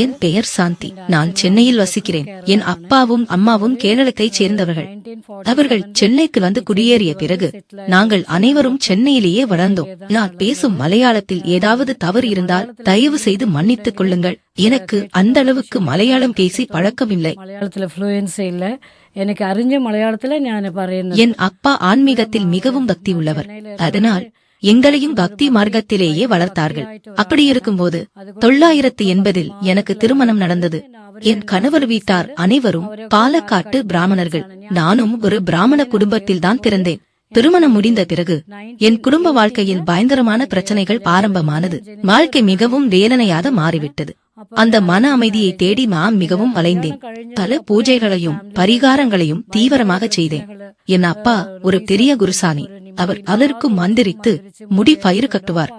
என் பெயர் சாந்தி. நான் சென்னையில் வசிக்கிறேன். என் அப்பாவும் அம்மாவும் கேரளத்தைச் சேர்ந்தவர்கள். அவர்கள் சென்னைக்கு வந்து குடியேறிய பிறகு நாங்கள் அனைவரும் சென்னையிலேயே வளர்ந்தோம். நான் பேசும் மலையாளத்தில் ஏதாவது தவறு இருந்தால் தயவு செய்து மன்னித்துக் கொள்ளுங்கள். எனக்கு அந்த அளவுக்கு மலையாளம் பேசி பழக்கமில்லை. எனக்கு அறிஞ்ச மலையாளத்துல என் அப்பா ஆன்மீகத்தில் மிகவும் பக்தி உள்ளவர். அதனால் எங்களையும் பக்தி மார்க்கத்திலேயே வளர்த்தார்கள். அப்படி இருக்கும்போது 980 எனக்கு திருமணம் நடந்தது. என் கணவர் வீட்டார் அனைவரும் பாலக்காட்டு பிராமணர்கள். நானும் ஒரு பிராமண குடும்பத்தில் தான் பிறந்தேன். திருமணம் முடிந்த பிறகு என் குடும்ப வாழ்க்கையில் பயங்கரமான பிரச்சனைகள் ஆரம்பமானது. வாழ்க்கை மிகவும் வேதனையாக மாறிவிட்டது. அந்த மன அமைதியை தேடி நான் மிகவும் அலைந்தேன். பல பூஜைகளையும் பரிகாரங்களையும் தீவிரமாக செய்தேன். என் அப்பா ஒரு பெரிய குருசாமி. அவர் அதற்கு மந்திரித்து முடி பயிறு கட்டுவார்.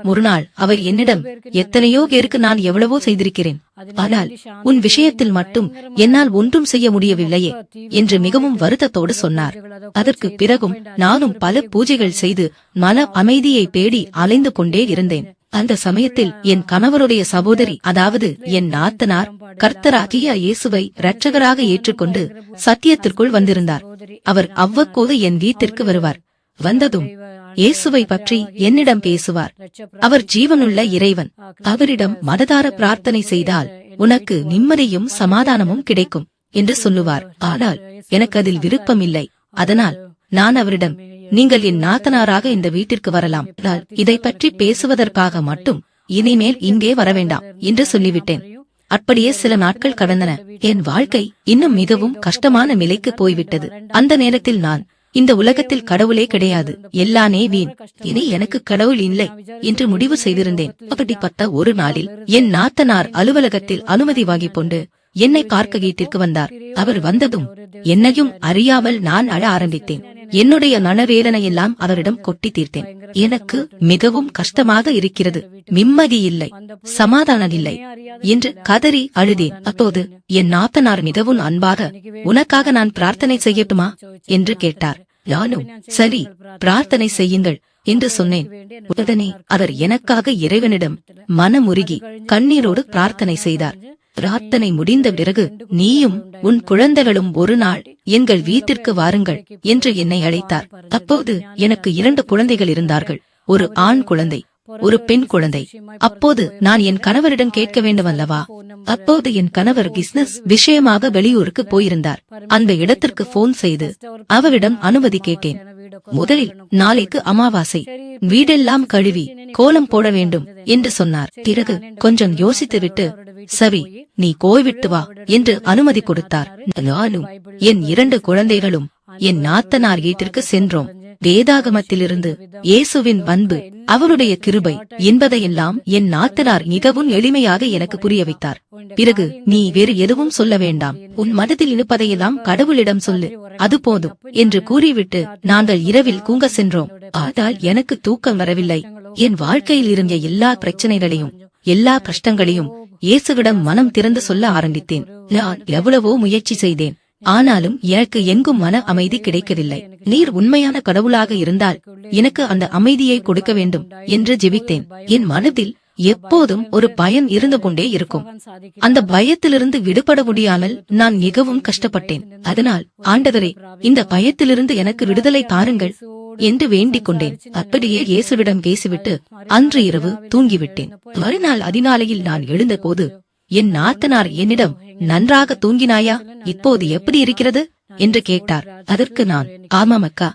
ஒரு நாள் அவர் என்னிடம், எத்தனையோ பேருக்கு நான் எவ்வளவோ செய்திருக்கிறேன், ஆனால் உன் விஷயத்தில் மட்டும் என்னால் ஒன்றும் செய்ய முடியவில்லையே என்று மிகவும் வருத்தத்தோடு சொன்னார். அதற்கு பிறகும் நானும் பல பூஜைகள் செய்து மன அமைதியை தேடி அலைந்து கொண்டே இருந்தேன். அந்த சமயத்தில் என் கணவருடைய சகோதரி, அதாவது என் நாத்தனார், கர்த்தராகிய இயேசுவை இரட்சகராக ஏற்றுக்கொண்டு சத்தியத்திற்குள் வந்திருந்தார். அவர் அவ்வப்போது என் வீட்டிற்கு வருவார். வந்ததும் இயேசுவை பற்றி என்னிடம் பேசுவார். அவர் ஜீவனுள்ள இறைவன். அவரிடம் மனதார பிரார்த்தனை செய்தால் உனக்கு நிம்மதியும் சமாதானமும் கிடைக்கும் என்று சொல்லுவார். ஆனால் எனக்கு அதில் விருப்பமில்லை. அதனால் நான் அவரிடம், நீங்கள் என் நாத்தனாராக இந்த வீட்டிற்கு வரலாம், இதை பற்றி பேசுவதற்காக மட்டும் இனிமேல் இங்கே வரவேண்டாம் என்று சொல்லிவிட்டேன். அப்படியே சில நாட்கள் கடந்தன. என் வாழ்க்கை இன்னும் மிகவும் கஷ்டமான நிலைக்கு போய்விட்டது. அந்த நேரத்தில் நான், இந்த உலகத்தில் கடவுளே கிடையாது, எல்லானே வீண், இனி எனக்கு கடவுள் இல்லை என்று முடிவு செய்திருந்தேன். அப்படிப்பட்ட ஒரு நாளில் என் நாத்தனார் அலுவலகத்தில் அனுமதி வாங்கிக் கொண்டு என்னை பார்க்க வீட்டிற்கு வந்தார். அவர் வந்ததும் என்னையும் அறியாமல் நான் அழ ஆரம்பித்தேன். என்னுடைய மனவேதனையெல்லாம் அவரிடம் கொட்டி தீர்த்தேன். எனக்கு மிகவும் கஷ்டமாக இருக்கிறது, நிம்மதி இல்லை, சமாதானம் இல்லை என்று கதறி அழுதேன். அப்போது என் நாத்தனார் மிகவும் அன்பாக, உனக்காக நான் பிரார்த்தனை செய்யட்டுமா என்று கேட்டார். நானும் சரி, பிரார்த்தனை செய்யுங்கள் என்று சொன்னேன். உடனே அவர் எனக்காக இறைவனிடம் மனமுருகி கண்ணீரோடு பிரார்த்தனை செய்தார். பிரார்த்தனை முடிந்த பிறகு, நீயும் உன் குழந்தைகளும் ஒரு நாள் எங்கள் வீட்டிற்கு வாருங்கள் என்று என்னை அழைத்தார். அப்போது எனக்கு 2 குழந்தைகள் இருந்தார்கள். ஒரு ஆண் குழந்தை, ஒரு பெண் குழந்தை. அப்போது நான் என் கணவரிடம் கேட்க வேண்டும் அல்லவா? அப்போது என் கணவர் பிசினஸ் விஷயமாக வெளியூருக்கு போயிருந்தார். அந்த இடத்திற்கு போன் செய்து அவரிடம் அனுமதி கேட்டேன். முதலில் நாளைக்கு அமாவாசை, வீடெல்லாம் கழுவி கோலம் போட வேண்டும் என்று சொன்னார். பிறகு கொஞ்சம் யோசித்துவிட்டு, சரி நீ போய்விட்டு வா என்று அனுமதி கொடுத்தார். நானும் என் 2 குழந்தைகளும் என் நாத்தனார் வீட்டிற்கு சென்றோம். வேதாகமத்திலிருந்து இயேசுவின் அன்பு, அவருடைய கிருபை என்பதையெல்லாம் என் நாத்தனார் மிகவும் எளிமையாக எனக்கு புரிய வைத்தார். பிறகு, நீ வேறு எதுவும் சொல்ல வேண்டாம், உன் மனதில் இருப்பதையெல்லாம் கடவுளிடம் சொல்லு, அது போதும் என்று கூறிவிட்டு நாங்கள் இரவில் தூங்க சென்றோம். ஆனால் எனக்கு தூக்கம் வரவில்லை. என் வாழ்க்கையில் இருந்த எல்லா பிரச்சனைகளையும் எல்லா கஷ்டங்களையும் இயேசுவிடம் மனம் திறந்து சொல்ல ஆரம்பித்தேன். நான் எவ்வளவோ முயற்சி செய்தேன், ஆனாலும் எனக்கு எங்கும் மன அமைதி கிடைக்கவில்லை. நீர் உண்மையான கடவுளாக இருந்தால் எனக்கு அந்த அமைதியை கொடுக்க வேண்டும் என்று ஜெபித்தேன். என் மனதில் எப்போதும் ஒரு பயம் இருந்து கொண்டே இருக்கும். அந்த பயத்திலிருந்து விடுபட முடியாமல் நான் மிகவும் கஷ்டப்பட்டேன். அதனால், ஆண்டவரே, இந்த பயத்திலிருந்து எனக்கு விடுதலை தாருங்கள் என்று வேண்டிக் கொண்டேன். அப்படியே இயேசுவிடம் பேசிவிட்டு அன்று இரவு தூங்கிவிட்டேன். மறுநாள் அதிகாலையில் நான் எழுந்தபோது என் நாத்தனார் என்னிடம், நன்றாக தூங்கினாயா, இப்போது எப்படி இருக்கிறது என்று கேட்டார். அதற்கு நான், ஆமாம் அக்கா,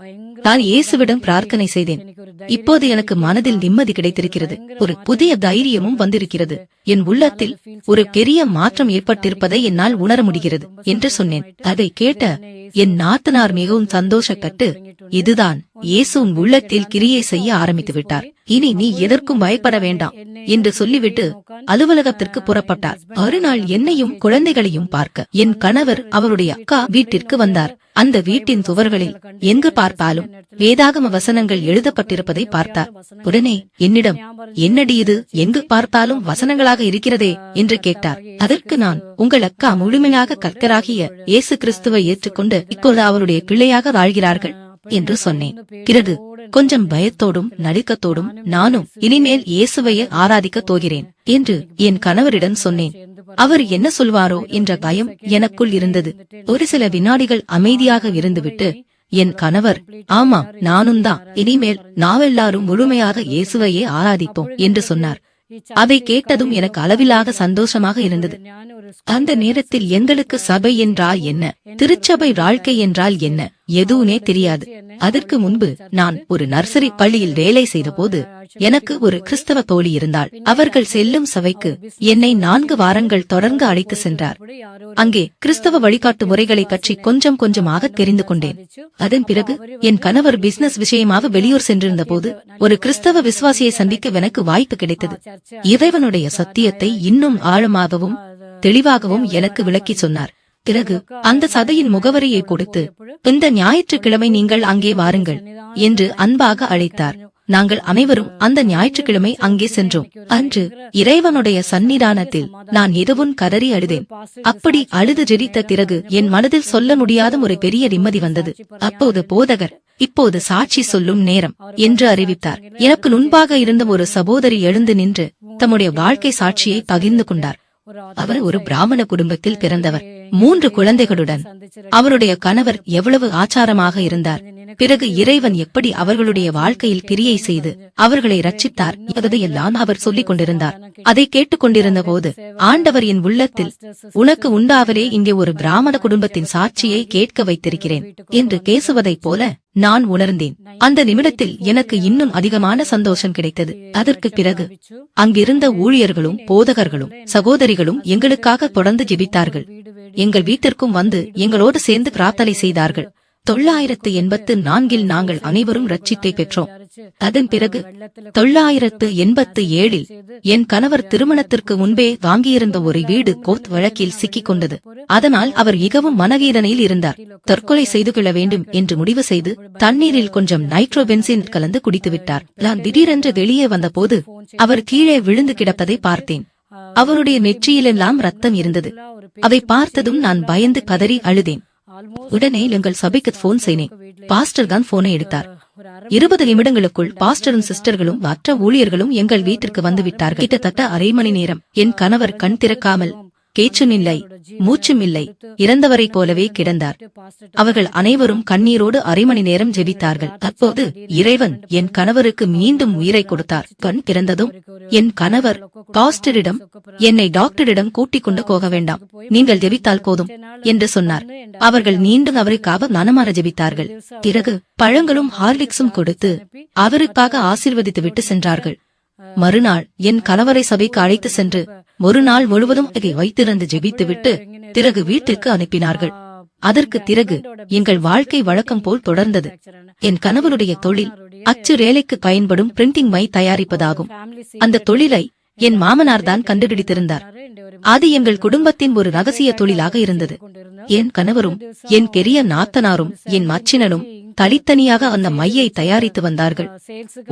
நான் இயேசுவிடம் பிரார்த்தனை செய்தேன். இப்போது எனக்கு மனதில் நிம்மதி கிடைத்திருக்கிறது, ஒரு புதிய தைரியமும் வந்திருக்கிறது, என் உள்ளத்தில் ஒரு பெரிய மாற்றம் ஏற்பட்டிருப்பதை என்னால் உணர முடிகிறது என்று சொன்னேன். அதை கேட்ட என் நாத்தனார் மிகவும் சந்தோஷப்பட்டு, இதுதான் இயேசு உன் உள்ளத்தில் கிரியை செய்ய ஆரம்பித்து விட்டார், இனி நீ எதற்கும் பயப்பட வேண்டாம் என்று சொல்லிவிட்டு அலுவலகத்திற்கு புறப்பட்டார். மறுநாள் என்னையும் குழந்தைகளையும் பார்க்க என் கணவர் அவருடைய அக்கா வீட்டிற்கு வந்தார். அந்த வீட்டின் சுவர்களில் எங்கு பார்த்தாலும் வேதாகம வசனங்கள் எழுதப்பட்டிருப்பதை பார்த்தார். உடனே என்னிடம், என்னடி இது, எங்கு பார்த்தாலும் வசனங்களாக இருக்கிறதே என்று கேட்டார். அதற்கு நான், உங்கள் அக்கா முழுமையாக கர்த்தராகிய இயேசு கிறிஸ்துவை ஏற்றுக்கொண்டு இப்போது அவருடைய பிள்ளையாக வாழ்கிறார்கள் என்று சொன்னேன். பிறகு கொஞ்சம் பயத்தோடும் நடுக்கத்தோடும் நானும் இனிமேல் இயேசுவையே ஆராதிக்கத் போகிறேன் என்று என் கணவரிடம் சொன்னேன். அவர் என்ன சொல்வாரோ என்ற பயம் எனக்குள் இருந்தது. ஒரு சில வினாடிகள் அமைதியாக இருந்துவிட்டு என் கணவர், ஆமாம் நானும் தான், இனிமேல் நாவெல்லாரும் முழுமையாக இயேசுவையே ஆராதிப்போம் என்று சொன்னார். அதை கேட்டதும் எனக்கு அளவிலாக சந்தோஷமாக இருந்தது. அந்த நேரத்தில் எங்களுக்கு சபை என்றால் என்ன, திருச்சபை வாழ்க்கை என்றால் என்ன எதுவுமே தெரியாது. அதற்கு முன்பு நான் ஒரு நர்சரி பள்ளியில் வேலை செய்த போது எனக்கு ஒரு கிறிஸ்தவ தோழி இருந்தாள். அவர்கள் செல்லும் சபைக்கு என்னை 4 வாரங்கள் தொடர்ந்து அழைத்து சென்றார். அங்கே கிறிஸ்தவ வழிகாட்டு முறைகளை பற்றி கொஞ்சம் கொஞ்சமாக தெரிந்து கொண்டேன். அதன் பிறகு என் கணவர் பிசினஸ் விஷயமாக வெளியூர் சென்றிருந்த போது ஒரு கிறிஸ்தவ விசுவாசியை சந்திக்க எனக்கு வாய்ப்பு கிடைத்தது. இறைவனுடைய சத்தியத்தை இன்னும் ஆழமாகவும் தெளிவாகவும் எனக்கு விளக்கி சொன்னார். பிறகு அந்த சபையின் முகவரியை கொடுத்து, இந்த ஞாயிற்றுக்கிழமை நீங்கள் அங்கே வாருங்கள் என்று அன்பாக அழைத்தார். நாங்கள் அனைவரும் அந்த ஞாயிற்றுக்கிழமை அங்கே சென்றோம். அன்று இறைவனுடைய சந்நிதானத்தில் நான் எதுவும் கதறி அழுதேன். அப்படி அழுது ஜெபித்த பிறகு என் மனதில் சொல்ல முடியாத ஒரு பெரிய நிம்மதி வந்தது. அப்போது போதகர், இப்போது சாட்சி சொல்லும் நேரம் என்று அறிவித்தார். எனக்கு முன்பாக இருந்த ஒரு சகோதரி எழுந்து நின்று தம்முடைய வாழ்க்கை சாட்சியை பகிர்ந்து கொண்டார். அவர் ஒரு பிராமண குடும்பத்தில் பிறந்தவர், 3 குழந்தைகளுடன். அவருடைய கணவர் எவ்வளவு ஆச்சாரமாக இருந்தார். பிறகு இறைவன் எப்படி அவர்களுடைய வாழ்க்கையில் கிரியை செய்து அவர்களை ரட்சித்தார் என்பதையெல்லாம் அவர் சொல்லிக் கொண்டிருந்தார். அதை கேட்டுக் கொண்டிருந்த போது ஆண்டவர் என் உள்ளத்தில், உனக்கு உண்டாவலே இங்கே ஒரு பிராமண குடும்பத்தின் சாட்சியை கேட்க வைத்திருக்கிறேன் என்று பேசுவதைப் போல நான் உணர்ந்தேன். அந்த நிமிடத்தில் எனக்கு இன்னும் அதிகமான சந்தோஷம் கிடைத்தது. அதற்கு பிறகு அங்கிருந்த ஊழியர்களும் போதகர்களும் சகோதரிகளும் எங்களுக்காக தொடர்ந்து ஜெபித்தார்கள். எங்கள் வீட்டிற்கும் வந்து எங்களோடு சேர்ந்து பிரார்த்தனை செய்தார்கள். 984 நாங்கள் அனைவரும் ரட்சிப்பை பெற்றோம். அதன் பிறகு 987 என் கணவர் திருமணத்திற்கு முன்பே வாங்கியிருந்த ஒரு வீடு கோர்ட் வழக்கில் சிக்கிக் கொண்டது. அதனால் அவர் மிகவும் மனவேதனையில் இருந்தார். தற்கொலை செய்து கொள்ள வேண்டும் என்று முடிவு செய்து தண்ணீரில் கொஞ்சம் நைட்ரோபென்சின் கலந்து குடித்துவிட்டார். நான் திடீரென்று வெளியே வந்தபோது அவர் கீழே விழுந்து கிடப்பதை பார்த்தேன். அவருடைய நெற்றியிலெல்லாம் ரத்தம் இருந்தது. அதை பார்த்ததும் நான் பயந்து கதறி அழுதேன். உடனே எங்கள் சபைக்கு போன் செய்தேன். பாஸ்டர் தான் போனை எடுத்தார். 20 நிமிடங்களுக்குள் பாஸ்டரும் சிஸ்டர்களும் மற்ற ஊழியர்களும் எங்கள் வீட்டிற்கு வந்து விட்டார்கள். கிட்டத்தட்ட அரை மணி நேரம் என் கணவர் கண் திறக்காமல், கேச்சும் இல்லை, மூச்சும் இல்லை, இறந்தவரை போலவே கிடந்தார். அவர்கள் அனைவரும் கண்ணீரோடு அரை மணி நேரம் ஜெபித்தார்கள். அப்போது இறைவன் என் கணவருக்கு மீண்டும் உயிரை கொடுத்தார். கண் திறந்ததும் என் கணவர் பாஸ்டரிடம், என்னை டாக்டரிடம் கூட்டிக் கொண்டு போக வேண்டாம், நீங்கள் ஜெபித்தால் போதும் என்று சொன்னார். அவர்கள் மீண்டும் அவருக்காக மனமாற ஜெபித்தார்கள். பிறகு பழங்களும் ஹார்லிக்ஸும் கொடுத்து அவருக்காக ஆசீர்வதித்துவிட்டு சென்றார்கள். மறுநாள் என் கணவரை சபைக்கு அழைத்து சென்று ஒரு நாள் முழுவதும் அதை வைத்திருந்து ஜெபித்துவிட்டு பிறகு வீட்டிற்கு அனுப்பினார்கள். அதற்கு பிறகு எங்கள் வாழ்க்கை வழக்கம் போல் தொடர்ந்தது. என் கணவருடைய தொழில் அச்சு வேலைக்கு பயன்படும் பிரிண்டிங் மை தயாரிப்பதாகும். அந்த தொழிலை என் மாமனார் தான் கண்டுபிடித்திருந்தார். அது எங்கள் குடும்பத்தின் ஒரு ரகசிய தொழிலாக இருந்தது. என் கணவரும் என் பெரிய நாத்தனாரும் என் மச்சினனும் தனித்தனியாக அந்த மையை தயாரித்து வந்தார்கள்.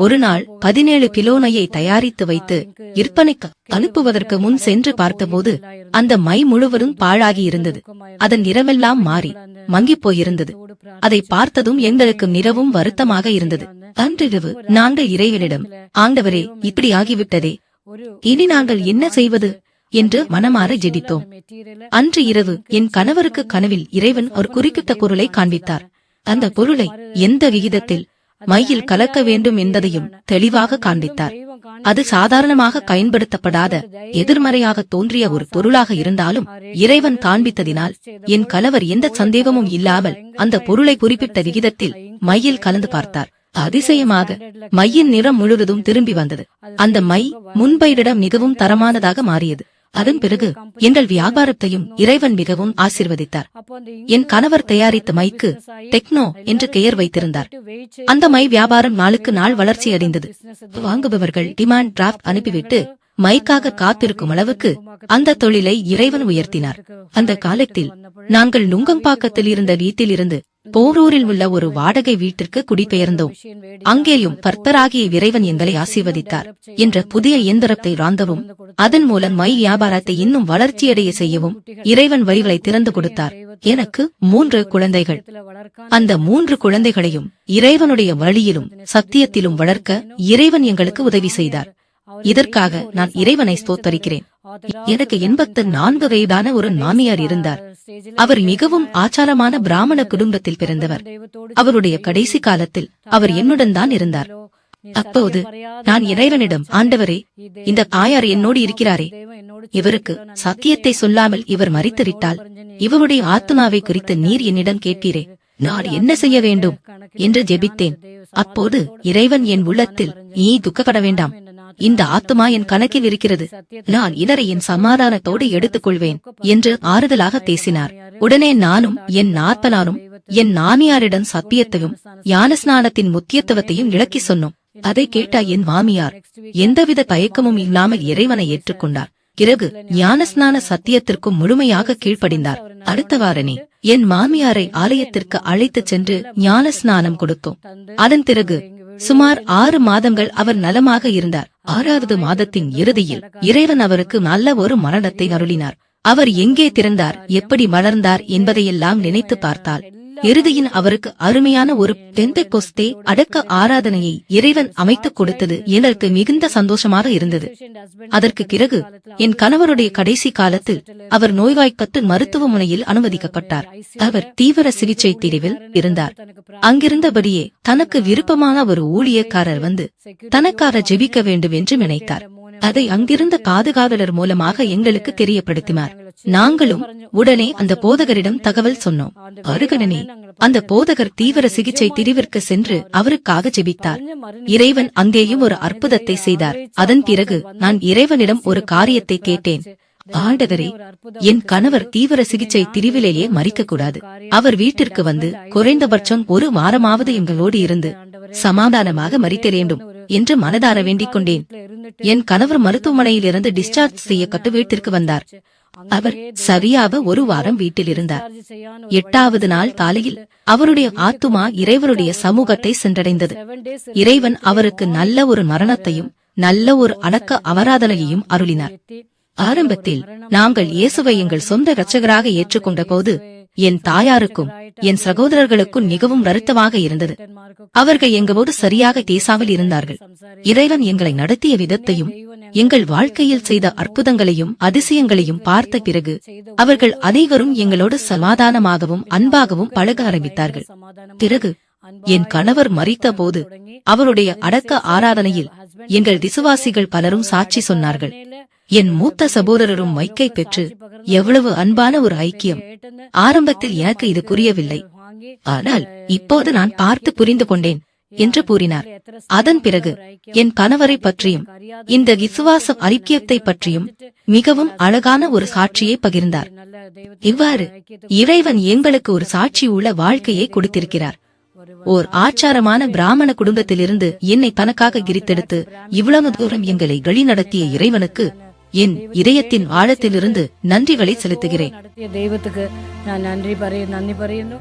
ஒரு நாள் 17 கிலோ நையை தயாரித்து வைத்து விற்பனைக்கு அனுப்புவதற்கு முன் சென்று பார்த்தபோது அந்த மை முழுவதும் பாழாகி இருந்தது. அதன் நிறமெல்லாம் மாறி மங்கிப் போயிருந்தது. அதை பார்த்ததும் எங்களுக்கு மிகவும் வருத்தமாக இருந்தது. அன்றிரவு நாங்கள் இறைவனிடம், ஆண்டவரே, இப்படி ஆகிவிட்டதே, இனி நாங்கள் என்ன செய்வது என்று மனமாற ஜெபித்தோம். அன்று இரவு என் கணவருக்கு கனவில் இறைவன் ஒரு குறிப்பிட்ட பொருளை காண்பித்தார். அந்த பொருளை எந்த விகிதத்தில் மையில் கலக்க வேண்டும் என்பதையும் தெளிவாக காண்பித்தார். அது சாதாரணமாக பயன்படுத்தப்படாத எதிர்மறையாக தோன்றிய ஒரு பொருளாக இருந்தாலும் இறைவன் காண்பித்ததினால் என் கணவர் எந்த சந்தேகமும் இல்லாமல் அந்த பொருளை குறிப்பிட்ட விகிதத்தில் மையில் கலந்து பார்த்தார். அதிசயமாக மையின் நிறம் முழுவதும் திரும்பி வந்தது. அந்த மை முன்பை விட மிகவும் தரமானதாக மாறியது. அதன் பிறகு எங்கள் வியாபாரத்தையும் இறைவன் மிகவும் ஆசீர்வதித்தார். என் கணவர் தயாரித்த மைக்கு டெக்னோ என்று பெயர் வைத்திருந்தார். அந்த மை வியாபாரம் நாளுக்கு நாள் வளர்ச்சி அடைந்தது. வாங்குபவர்கள் டிமாண்ட் டிராஃப்ட் அனுப்பிவிட்டு மைக்காக காத்திருக்கும் அளவுக்கு அந்த தொழிலை இறைவன் உயர்த்தினார். அந்த காலத்தில் நாங்கள் நுங்கம்பாக்கத்தில் இருந்த வீட்டில் இருந்து போரூரில் உள்ள ஒரு வாடகை வீட்டிற்கு குடிபெயர்ந்தோம். அங்கேயும் கர்த்தராகிய இறைவன் எங்களை ஆசீர்வதித்தார். என்ற புதிய இயந்திரத்தை வாங்கவும் அதன் மூலம் மை வியாபாரத்தை இன்னும் வளர்ச்சியடைய செய்யவும் இறைவன் வழிகளை திறந்து கொடுத்தார். எனக்கு 3 குழந்தைகள். அந்த 3 குழந்தைகளையும் இறைவனுடைய வழியிலும் சத்தியத்திலும் வளர்க்க இறைவன் எங்களுக்கு உதவி செய்தார். இதற்காக நான் இறைவனை ஸ்தோத்தரிக்கிறேன். எனக்கு 84 வயதான ஒரு மாமியார் இருந்தார். அவர் மிகவும் ஆச்சாரமான பிராமண குடும்பத்தில் பிறந்தவர். அவருடைய கடைசி காலத்தில் அவர் என்னுடன் தான் இருந்தார். அப்போது நான் இறைவனிடம், ஆண்டவரே, இந்த தாயார் என்னோடு இருக்கிறாரே, இவருக்கு சத்தியத்தை சொல்லாமல் இவர் மரித்துவிட்டால் இவருடைய ஆத்மாவை குறித்து நீர் என்னிடம் கேட்பீரே, நான் என்ன செய்ய வேண்டும் என்று ஜெபித்தேன். அப்போது இறைவன் என் உள்ளத்தில், நீ துக்கப்பட வேண்டாம், இந்த ஆத்மா என் கணக்கில் இருக்கிறது, நான் இதரை என் சமாதானத்தோடு எடுத்துக் கொள்வேன் என்று ஆறுதலாக பேசினார். உடனே நானும் என் நாற்பனாரும் என் மாமியாரிடம் சத்தியத்தையும் ஞானஸ்நானத்தின் முக்கியத்துவத்தையும் விளக்கி சொன்னோம். அதை கேட்ட என் மாமியார் எந்தவித தயக்கமும் இல்லாமல் இறைவனை ஏற்றுக்கொண்டார். பிறகு ஞானஸ்நான சத்தியத்திற்கும் முழுமையாக கீழ்ப்படிந்தார். அடுத்த வாரமே என் மாமியாரை ஆலயத்திற்கு அழைத்துச் சென்று ஞானஸ்நானம் கொடுத்தோம். அதன் பிறகு சுமார் 6 மாதங்கள் அவர் நலமாக இருந்தார். 6வது மாதத்தின் இறுதியில் இறைவன் அவருக்கு நல்ல ஒரு மரணத்தை அருளினார். அவர் எங்கே திறந்தார், எப்படி வளர்ந்தார் என்பதையெல்லாம் நினைத்து பார்த்தால் இறுதியில் அவருக்கு அருமையான ஒரு பெந்தெகோஸ்தே அடக்க ஆராதனையை இறைவன் அமைத்துக் கொடுத்தது எனக்கு மிகுந்த சந்தோஷமாக இருந்தது. அதற்கு பிறகு என் கணவருடைய கடைசி காலத்தில் அவர் நோய்வாய்ப்பட்டு மருத்துவமனையில் அனுமதிக்கப்பட்டார். அவர் தீவிர சிகிச்சை பிரிவில் இருந்தார். அங்கிருந்தபடியே தனக்கு விருப்பமான ஒரு ஊழியக்காரர் வந்து தனக்காக ஜெபிக்க வேண்டும் என்று நினைத்தார். அதை அங்கிருந்த பாதுகாவலர் மூலமாக எங்களுக்கு தெரியப்படுத்தினார். நாங்களும் உடனே அந்த போதகரிடம் தகவல் சொன்னோம். அருகனே அந்த போதகர் தீவிர சிகிச்சை பிரிவிற்கு சென்று அவருக்காக ஜெபித்தார். இறைவன் அங்கேயும் ஒரு அற்புதத்தை செய்தார். அதன் பிறகு நான் இறைவனிடம் ஒரு காரியத்தை கேட்டேன். ஆண்டவரே, என் கணவர் தீவிர சிகிச்சை பிரிவிலேயே மரிக்கக்கூடாது. அவர் வீட்டிற்கு வந்து குறைந்தபட்சம் 1 வாரமாவது எங்களோடு இருந்து சமாதானமாக மரிக்க வேண்டும் என்று மனதார வேண்டிக் கொண்டேன். என் கணவர் மருத்துவமனையில் இருந்து டிஸ்சார்ஜ் செய்யப்பட்டு வீட்டிற்கு வந்தார். அவர் சரியாக 1 வாரம் வீட்டில் இருந்தார். 8வது நாள் காலையில் அவருடைய ஆத்துமா இறைவனுடைய சமூகத்தை சென்றடைந்தது. இறைவன் அவருக்கு நல்ல ஒரு மரணத்தையும் நல்ல ஒரு அடக்க ஆராதனையையும் அருளினார். ஆரம்பத்தில் நாங்கள் இயேசுவை எங்கள் சொந்த இரட்சகராக ஏற்றுக்கொண்ட போது என் தாயாருக்கும் என் சகோதரர்களுக்கும் மிகவும் வருத்தமாக இருந்தது. அவர்கள் எங்களோடு சரியாக பேசாமல் இருந்தார்கள். இறைவன் எங்களை நடத்திய விதத்தையும் எங்கள் வாழ்க்கையில் செய்த அற்புதங்களையும் அதிசயங்களையும் பார்த்த பிறகு அவர்கள் அனைவரும் எங்களோடு சமாதானமாகவும் அன்பாகவும் பழக ஆரம்பித்தார்கள். பிறகு என் கணவர் மரித்த போது அவருடைய அடக்க ஆராதனையில் எங்கள் விசுவாசிகள் பலரும் சாட்சி சொன்னார்கள். என் மூத்த சகோதரரும் மைக்கை பெற்று எவ்வளவு அன்பான ஒரு ஐக்கியம். ஆரம்பத்தில் எனக்கு இது புரியவில்லை, ஆனால் இப்போது நான் பார்த்து புரிந்து கொண்டேன் என்று கூறினார். அதன் பிறகு என் கணவரை பற்றியும் இந்த விசுவாச ஐக்கியத்தை பற்றியும் மிகவும் அழகான ஒரு சாட்சியை பகிர்ந்தார். இவ்வாறு இறைவன் எங்களுக்கு ஒரு சாட்சி உள்ள வாழ்க்கையை கொடுத்திருக்கிறார். ஓர் ஆச்சாரமான பிராமண குடும்பத்திலிருந்து என்னை தனக்காக கிரித்தெடுத்து இவ்வளவு தூரம் எங்களை வழிநடத்திய இறைவனுக்கு என் இதயத்தின் ஆழத்திலிருந்து நன்றிகளை செலுத்துகிறேன். தெய்வத்துக்கு நான் நன்றி പറയുന്നു.